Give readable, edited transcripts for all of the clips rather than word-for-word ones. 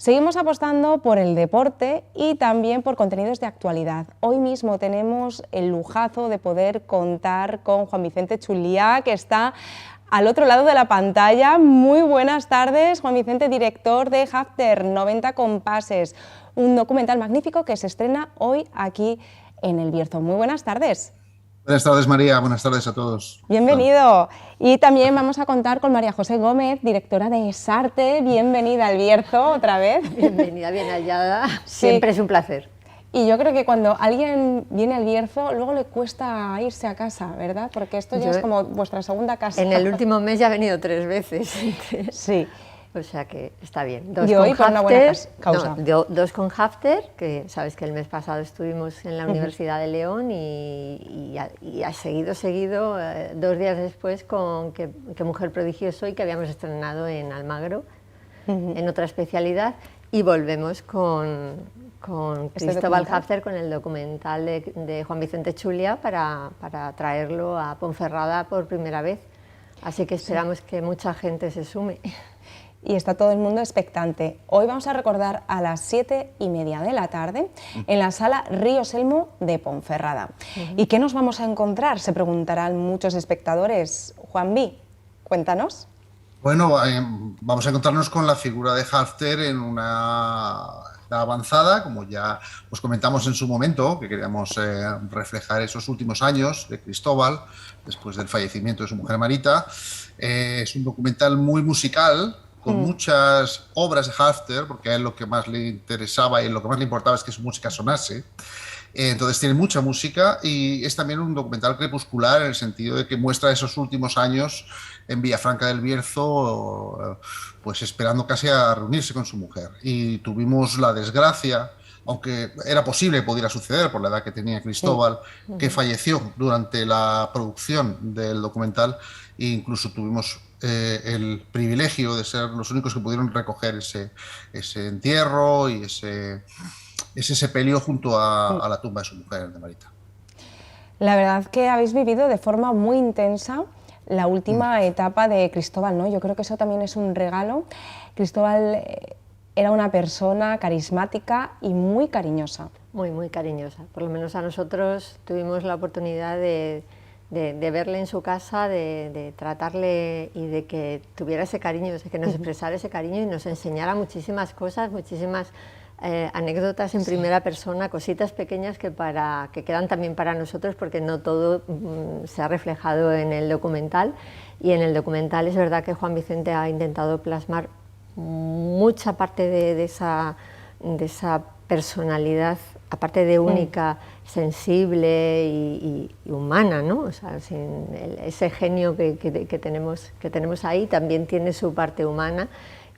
Seguimos apostando por el deporte y también por contenidos de actualidad. Hoy mismo tenemos el lujazo de poder contar con Juan Vicente Chulia, que está al otro lado de la pantalla. Muy buenas tardes, Juan Vicente, director de Hafter 90 compases, un documental magnífico que se estrena hoy aquí en El Bierzo. Muy buenas tardes. Buenas tardes, María. Buenas tardes a todos. Bienvenido. Y también vamos a contar con María José Gómez, directora de Sarte. Bienvenida al Bierzo otra vez. Bienvenida, bien hallada. Siempre es un placer. Y yo creo que cuando alguien viene al Bierzo, luego le cuesta irse a casa, ¿verdad? Porque esto ya es como vuestra segunda casa. En el último mes ya he venido 3 veces. Sí. O sea que está bien. Y hoy por una buena causa. No, dos con Hafter, que sabes que el mes pasado estuvimos en la Universidad de León y ha seguido, 2 días después con Qué mujer prodigioso, y que habíamos estrenado en Almagro, en otra especialidad, y volvemos con Cristóbal Hafter, con el documental de Juan Vicente Chulia para traerlo a Ponferrada por primera vez. Así que esperamos que mucha gente se sume. Y está todo el mundo expectante. Hoy vamos a recordar a las 7:30 de la tarde en la sala Río Selmo de Ponferrada. ¿Y qué nos vamos a encontrar? Se preguntarán muchos espectadores. Juan B, cuéntanos. Bueno, vamos a encontrarnos con la figura de Hafter en una edad avanzada, como ya os comentamos en su momento, que queríamos reflejar esos últimos años de Cristóbal, después del fallecimiento de su mujer Marita. Es un documental muy musical, con muchas obras de Hafter, porque a él lo que más le interesaba y lo que más le importaba es que su música sonase. Entonces tiene mucha música y es también un documental crepuscular en el sentido de que muestra esos últimos años en Villafranca del Bierzo, pues esperando casi a reunirse con su mujer. Y tuvimos la desgracia, aunque era posible que pudiera suceder por la edad que tenía Cristóbal, que falleció durante la producción del documental, e incluso tuvimos el privilegio de ser los únicos que pudieron recoger ese entierro y ese sepelio junto a la tumba de su mujer, de Marita. La verdad que habéis vivido de forma muy intensa la última etapa de Cristóbal, ¿no? Yo creo que eso también es un regalo. Cristóbal era una persona carismática y muy cariñosa. Muy, muy cariñosa. Por lo menos a nosotros tuvimos la oportunidad de verle en su casa, de tratarle y de que tuviera ese cariño, de que nos expresara ese cariño y nos enseñara muchísimas cosas, muchísimas anécdotas en primera persona, cositas pequeñas que quedan también para nosotros, porque no todo se ha reflejado en el documental. Y en el documental es verdad que Juan Vicente ha intentado plasmar mucha parte de esa personalidad, aparte de única, sensible y humana, ¿no? O sea, ese genio que tenemos ahí también tiene su parte humana,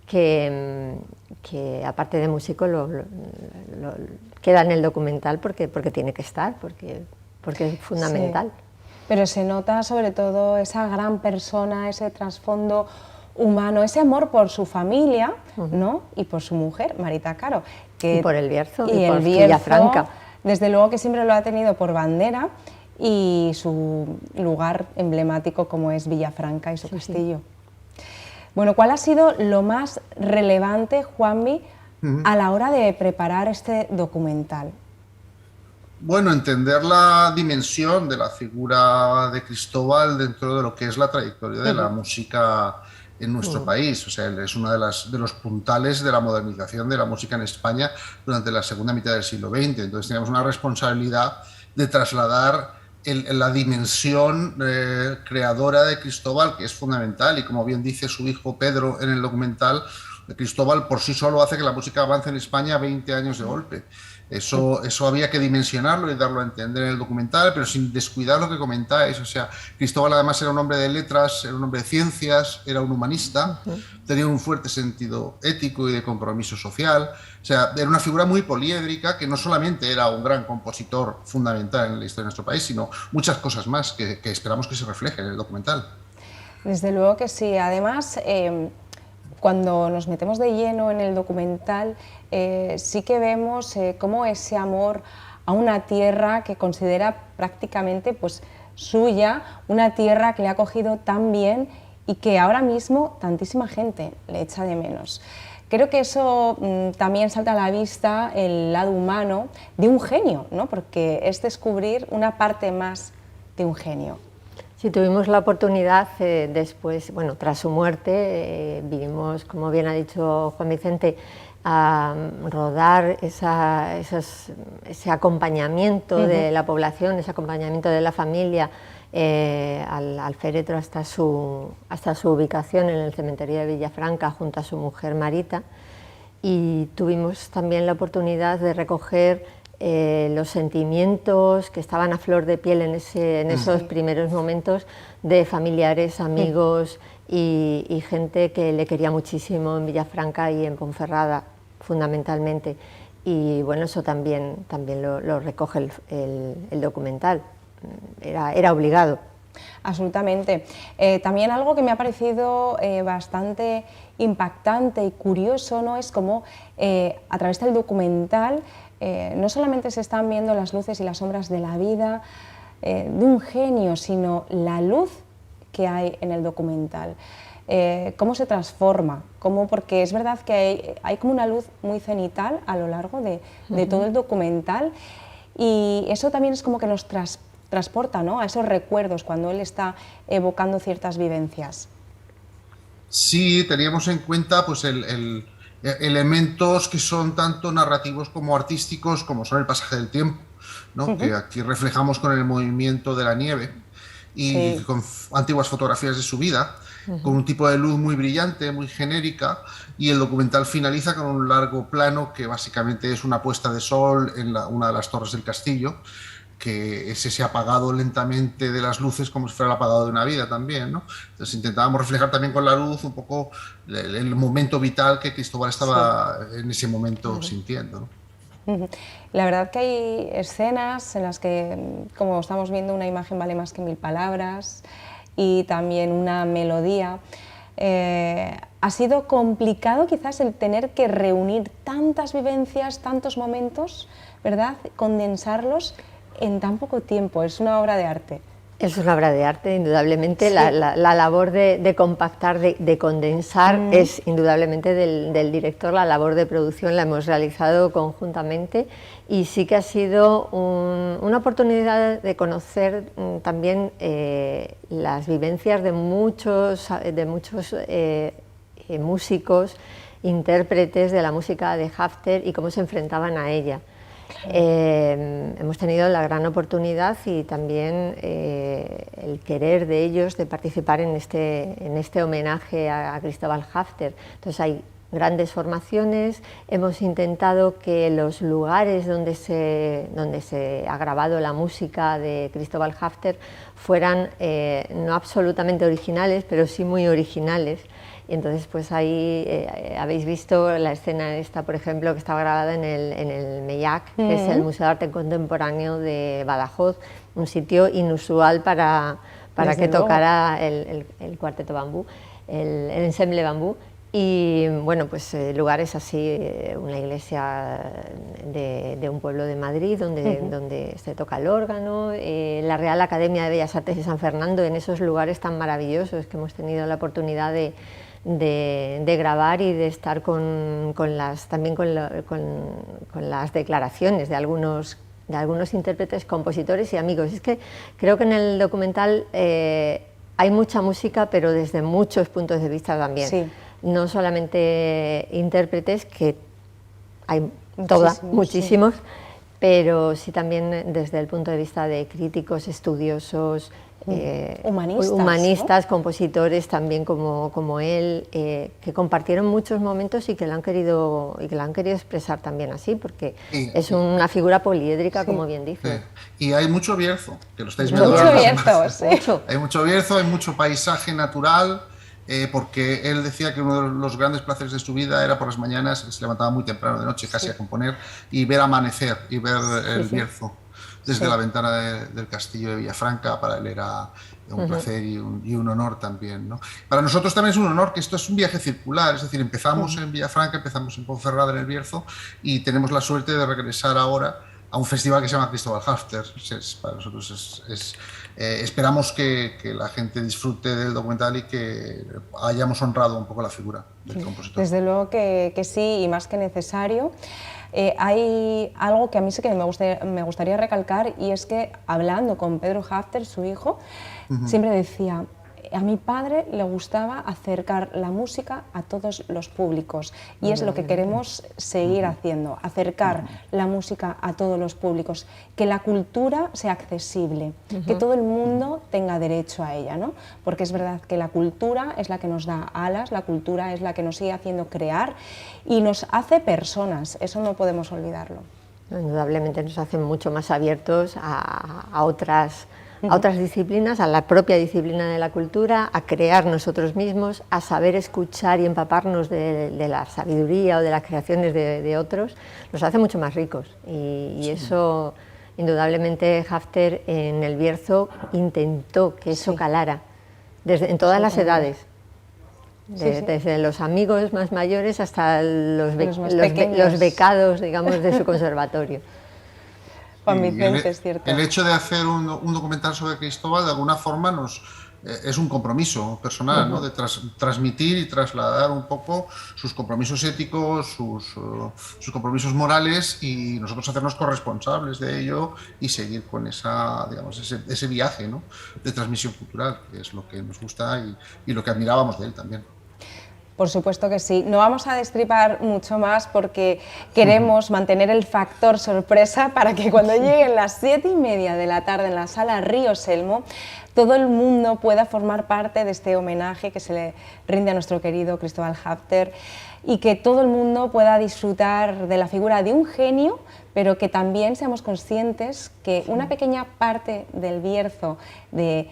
que aparte de músico queda en el documental porque tiene que estar, porque es fundamental. Sí. Pero se nota sobre todo esa gran persona, ese trasfondo humano, ese amor por su familia, ¿no? Y por su mujer, Marita Caro. Y por el Bierzo, y por el Bierzo, Villafranca. Desde luego que siempre lo ha tenido por bandera, y su lugar emblemático como es Villafranca y su castillo. Bueno, ¿cuál ha sido lo más relevante, Juanmi, a la hora de preparar este documental? Bueno, entender la dimensión de la figura de Cristóbal dentro de lo que es la trayectoria de la música en nuestro país. O sea, él es uno de los puntales de la modernización de la música en España durante la segunda mitad del siglo XX. Entonces teníamos una responsabilidad de trasladar la dimensión creadora de Cristóbal, que es fundamental, y como bien dice su hijo Pedro en el documental, Cristóbal por sí solo hace que la música avance en España 20 años de golpe. Eso había que dimensionarlo y darlo a entender en el documental, pero sin descuidar lo que comentáis. O sea, Cristóbal además era un hombre de letras, era un hombre de ciencias, era un humanista, tenía un fuerte sentido ético y de compromiso social. O sea, era una figura muy poliédrica, que no solamente era un gran compositor fundamental en la historia de nuestro país, sino muchas cosas más que esperamos que se reflejen en el documental. Desde luego que sí. Además, cuando nos metemos de lleno en el documental, sí que vemos cómo ese amor a una tierra que considera prácticamente pues, suya, una tierra que le ha acogido tan bien y que ahora mismo tantísima gente le echa de menos. Creo que eso también salta a la vista el lado humano de un genio, ¿no? Porque es descubrir una parte más de un genio. Sí, tuvimos la oportunidad después, bueno, tras su muerte, vivimos, como bien ha dicho Juan Vicente, a rodar ese acompañamiento de la población, ese acompañamiento de la familia al féretro hasta su ubicación en el cementerio de Villafranca junto a su mujer Marita, y tuvimos también la oportunidad de recoger los sentimientos que estaban a flor de piel en esos primeros momentos de familiares, amigos y gente que le quería muchísimo en Villafranca y en Ponferrada fundamentalmente, y bueno, eso también lo recoge el documental. Era obligado. Absolutamente. También algo que me ha parecido bastante impactante y curioso, ¿no?, es cómo a través del documental no solamente se están viendo las luces y las sombras de la vida de un genio, sino la luz que hay en el documental. Cómo se transforma, porque es verdad que hay como una luz muy cenital a lo largo de todo el documental, y eso también es como que nos transporta, ¿no?, a esos recuerdos cuando él está evocando ciertas vivencias. Sí, teníamos en cuenta pues elementos que son tanto narrativos como artísticos, como son el pasaje del tiempo, ¿no? Que aquí reflejamos con el movimiento de la nieve y con antiguas fotografías de su vida, con un tipo de luz muy brillante, muy genérica, y el documental finaliza con un largo plano que básicamente es una puesta de sol en una de las torres del castillo, que es ese apagado lentamente de las luces como si fuera el apagado de una vida también, ¿no? Entonces intentábamos reflejar también con la luz un poco el momento vital que Cristóbal estaba en ese momento sintiendo, ¿no? La verdad que hay escenas en las que, como estamos viendo, una imagen vale más que 1000 palabras, y también una melodía. Ha sido complicado quizás el tener que reunir tantas vivencias, tantos momentos, ¿verdad?, condensarlos en tan poco tiempo. Es una obra de arte. Es una obra de arte, indudablemente. La labor de compactar, de condensar, es indudablemente del director. La labor de producción la hemos realizado conjuntamente, y sí que ha sido una oportunidad de conocer también las vivencias de muchos músicos, intérpretes de la música de Hafter, y cómo se enfrentaban a ella. Hemos tenido la gran oportunidad y también el querer de ellos de participar en este homenaje a Cristóbal Hafter. Entonces hay grandes formaciones, hemos intentado que los lugares donde se ha grabado la música de Cristóbal Hafter fueran no absolutamente originales, pero sí muy originales. Y entonces pues ahí habéis visto la escena esta, por ejemplo, que estaba grabada en el MEIAC, que es el Museo de Arte Contemporáneo de Badajoz, un sitio inusual para que tocara el cuarteto bambú, el ensemble bambú. Y bueno, pues lugares así, una iglesia de un pueblo de Madrid donde se toca el órgano, la Real Academia de Bellas Artes de San Fernando, en esos lugares tan maravillosos que hemos tenido la oportunidad de grabar y de estar también con las declaraciones de algunos intérpretes, compositores y amigos. Es que creo que en el documental hay mucha música, pero desde muchos puntos de vista también. Sí. No solamente intérpretes, que hay muchísimos, pero sí también desde el punto de vista de críticos, estudiosos, humanistas, ¿no?, compositores también como él, que compartieron muchos momentos y que lo han querido expresar también así, porque es una figura poliédrica, como bien dice. Y hay mucho Bierzo, que lo estáis viendo. Mucho Bierzo, sí. Hay mucho Bierzo, hay mucho paisaje natural, porque él decía que uno de los grandes placeres de su vida era por las mañanas, se levantaba muy temprano de noche casi a componer, y ver amanecer y ver el Bierzo desde la ventana del castillo de Villafranca. Para él era un placer y un honor también, ¿no? Para nosotros también es un honor, que esto es un viaje circular, es decir, empezamos en Villafranca, empezamos en Ponferrada, en el Bierzo, y tenemos la suerte de regresar ahora a un festival que se llama Cristóbal Hafter. Para nosotros esperamos que la gente disfrute del documental y que hayamos honrado un poco la figura del compositor. Desde luego que sí, y más que necesario. Hay algo que a mí sí que me gustaría recalcar, y es que hablando con Pedro Hafter, su hijo, siempre decía: a mi padre le gustaba acercar la música a todos los públicos, y es lo que queremos seguir haciendo, acercar la música a todos los públicos, que la cultura sea accesible, que todo el mundo tenga derecho a ella, ¿no? Porque es verdad que la cultura es la que nos da alas, la cultura es la que nos sigue haciendo crear y nos hace personas, eso no podemos olvidarlo. Indudablemente nos hacen mucho más abiertos a otras disciplinas, a la propia disciplina de la cultura, a crear nosotros mismos, a saber escuchar y empaparnos de la sabiduría o de las creaciones de otros, nos hace mucho más ricos. Y eso, indudablemente, Hafter en El Bierzo intentó que eso calara, en todas las edades. Desde los amigos más mayores hasta los becados, digamos, de su conservatorio. Juan Vicente, es cierto. El hecho de hacer un documental sobre Cristóbal, de alguna forma, es un compromiso personal, ¿no? De transmitir y trasladar un poco sus compromisos éticos, sus compromisos morales, y nosotros hacernos corresponsables de ello y seguir con ese viaje, ¿no? De transmisión cultural, que es lo que nos gusta y lo que admirábamos de él también. Por supuesto que sí. No vamos a destripar mucho más porque queremos mantener el factor sorpresa para que cuando lleguen las 7:30 de la tarde en la sala Río Selmo, todo el mundo pueda formar parte de este homenaje que se le rinde a nuestro querido Cristóbal Hafter, y que todo el mundo pueda disfrutar de la figura de un genio, pero que también seamos conscientes que una pequeña parte del Bierzo, de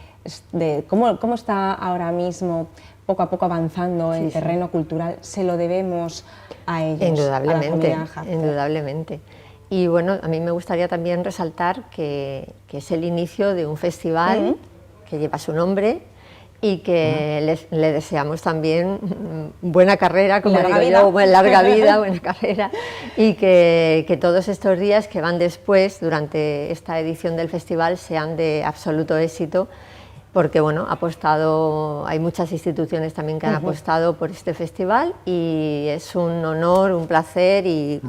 cómo está ahora mismo poco a poco avanzando en terreno cultural, se lo debemos a ellos, indudablemente, a la familia Hafter. Indudablemente. Y bueno, a mí me gustaría también resaltar que es el inicio de un festival que lleva su nombre y que le deseamos también buena carrera, como digo yo, larga vida, buena carrera, y que todos estos días que van después, durante esta edición del festival, sean de absoluto éxito, porque bueno, hay muchas instituciones también que han apostado por este festival, y es un honor, un placer el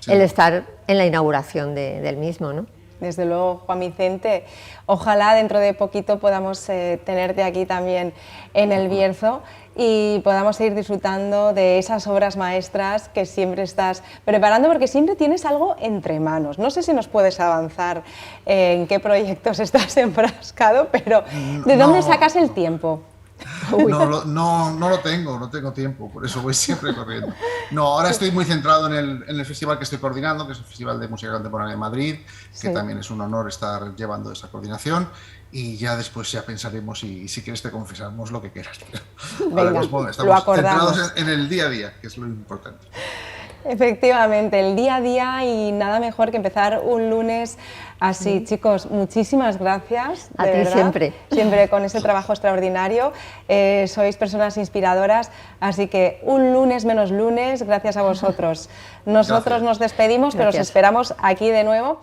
estar en la inauguración del mismo, ¿no? Desde luego, Juan Vicente, ojalá dentro de poquito podamos tenerte aquí también en El Bierzo y podamos seguir disfrutando de esas obras maestras que siempre estás preparando, porque siempre tienes algo entre manos. No sé si nos puedes avanzar en qué proyectos estás enfrascado, pero ¿de dónde sacas el tiempo? No tengo tiempo, por eso voy siempre corriendo. No, ahora estoy muy centrado en el festival que estoy coordinando, que es el Festival de Música Contemporánea de Madrid, que también es un honor estar llevando esa coordinación, y ya después pensaremos, y si quieres te confesamos lo que quieras. Venga, estamos lo acordamos. centrados en el día a día, que es lo importante. Efectivamente, el día a día, y nada mejor que empezar un lunes así. Chicos, muchísimas gracias. A ti siempre. Siempre con ese trabajo extraordinario. Sois personas inspiradoras, así que un lunes menos lunes, gracias a vosotros. Nosotros nos despedimos, pero os esperamos aquí de nuevo.